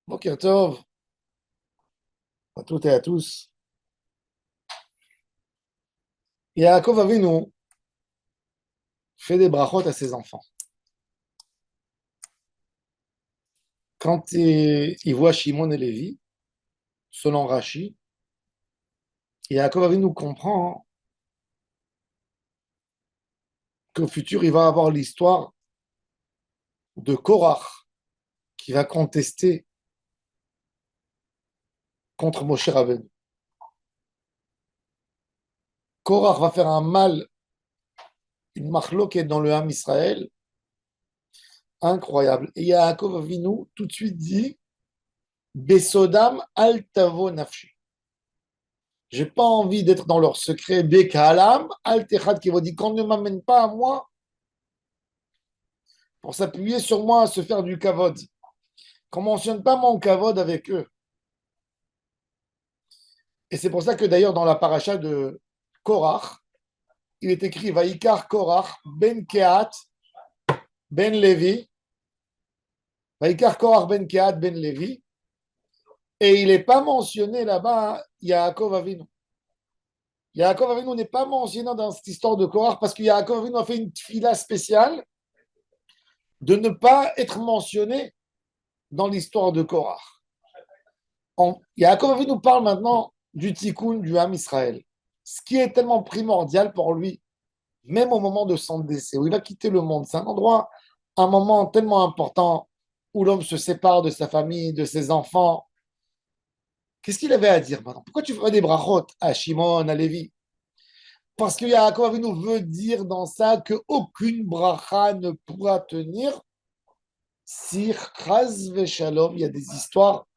Boker Tov, à toutes et à tous. Yaakov Avinu fait des brachot à ses enfants. Quand il voit Shimon et Lévi, selon Rashi, Yaakov Avinu comprend qu'au futur, il va avoir l'histoire de Korach qui va contester contre Moshe Rabbeinu. Korach va faire un mal, une machloket dans le Ham Israël, incroyable. Et Yaakov Avinu tout de suite dit Besodam al tavo nafshi. J'ai pas envie d'être dans leur secret. Bekalam al techad qui va dire qu'on ne m'amène pas à moi pour s'appuyer sur moi à se faire du kavod. Qu'on ne mentionne pas mon kavod avec eux. Et c'est pour ça que d'ailleurs dans la paracha de Korach, il est écrit Vaikar Korach ben Kehat ben Levi. Vaikar Korach ben Kehat ben Levi. Et il n'est pas mentionné là-bas Yaakov Avinu. Yaakov Avinu n'est pas mentionné dans cette histoire de Korach parce que Yaakov Avinu a fait une fila spéciale de ne pas être mentionné dans l'histoire de Korach. Yaakov Avinu nous parle maintenant du tikkun du Ham Israël, ce qui est tellement primordial pour lui, même au moment de son décès, où il va quitter le monde. C'est un endroit, un moment tellement important où l'homme se sépare de sa famille, de ses enfants. Qu'est-ce qu'il avait à dire maintenant? Pourquoi tu ferais des brachot à Shimon, à Lévi? Parce que Yaakov Avinu veut dire dans ça qu'aucune bracha ne pourra tenir si, chas v'shalom, il y a des histoires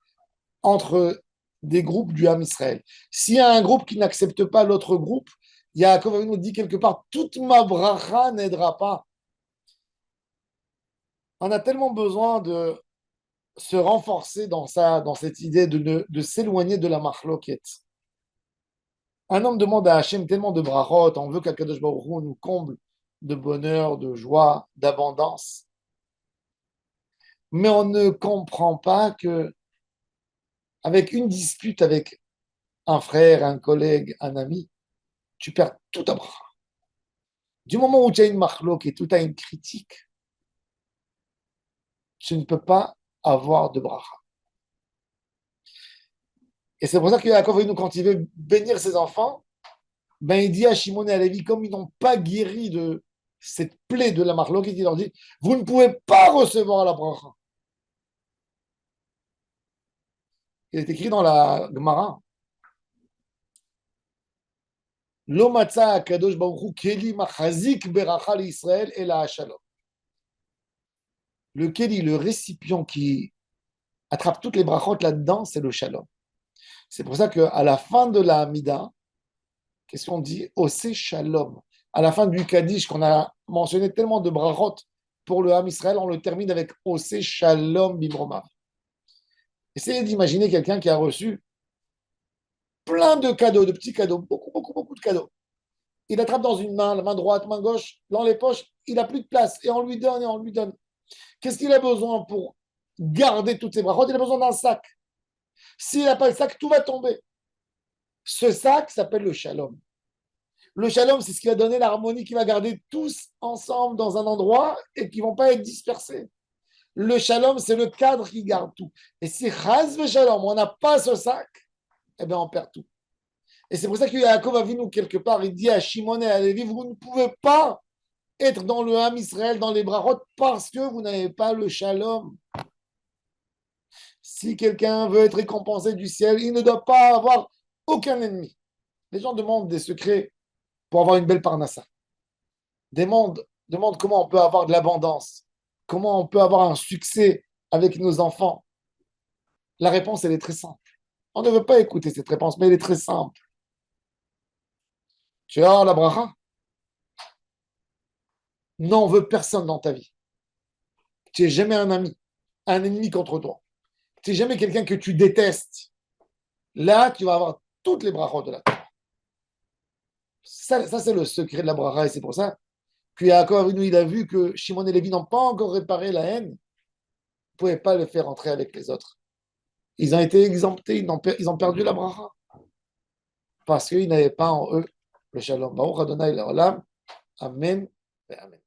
entre des groupes du Ham Israël. S'il y a un groupe qui n'accepte pas l'autre groupe, Yaakov nous dit quelque part, toute ma bracha n'aidera pas. On a tellement besoin de se renforcer dans ça, dans cette idée de s'éloigner de la machloket. Un homme demande à Hachem tellement de brachot, on veut qu'Akadosh Baruch Hu nous comble de bonheur, de joie, d'abondance. Mais on ne comprend pas que avec une dispute avec un frère, un collègue, un ami, tu perds tout ta bracha. Du moment où tu as une marloque et où tu as une critique, tu ne peux pas avoir de bracha. Et c'est pour ça que Yaakov, quand il veut bénir ses enfants, ben il dit à Shimon et à Lévi, comme ils n'ont pas guéri de cette plaie de la marloque, il leur dit, vous ne pouvez pas recevoir la bracha. Il est écrit dans la Gemara, Lo matza akadosh baruch hu keli machazik beracha l'Israël et la shalom. Le keli, le récipient qui attrape toutes les brachot là-dedans, c'est le shalom. C'est pour ça qu'à la fin de la Hamida, qu'est-ce qu'on dit? Osé Shalom. À la fin du Kaddish, qu'on a mentionné tellement de brachot pour le Ham Israël, on le termine avec Osé Shalom Bimromav. Essayez d'imaginer quelqu'un qui a reçu plein de cadeaux, de petits cadeaux, beaucoup, beaucoup, beaucoup de cadeaux. Il attrape dans une main, la main droite, main gauche, dans les poches, il n'a plus de place et on lui donne et on lui donne. Qu'est-ce qu'il a besoin pour garder toutes ces brachot? Il a besoin d'un sac. S'il n'a pas le sac, tout va tomber. Ce sac s'appelle le Shalom. Le shalom, c'est ce qui va donner l'harmonie, qui va garder tous ensemble dans un endroit et qui ne vont pas être dispersés. Le shalom, c'est le cadre qui garde tout. Et si chaz shalom, on n'a pas ce sac, eh bien, on perd tout. Et c'est pour ça que Yaakov Avinu, quelque part, il dit à Shimon et à Lévi, vous ne pouvez pas être dans le Ham Israël, dans les brachot, parce que vous n'avez pas le shalom. Si quelqu'un veut être récompensé du ciel, il ne doit pas avoir aucun ennemi. Les gens demandent des secrets pour avoir une belle parnassa. Demande comment on peut avoir de l'abondance, comment on peut avoir un succès avec nos enfants. La réponse, elle est très simple. On ne veut pas écouter cette réponse, mais elle est très simple. Tu as la bracha. N'en veux personne dans ta vie. Tu n'es jamais un ami, un ennemi contre toi. Tu n'es jamais quelqu'un que tu détestes. Là, tu vas avoir toutes les brachas de la terre. Ça c'est le secret de la bracha, et c'est pour ça que Yaakov Avinu, il a vu que Shimon et Lévi n'ont pas encore réparé la haine. Il ne pouvait pas le faire entrer avec les autres. ils ont été exemptés, ils ont perdu la bracha parce qu'ils n'avaient pas en eux le shalom. Baruch Adonai Leolam. Amen. Et Amen.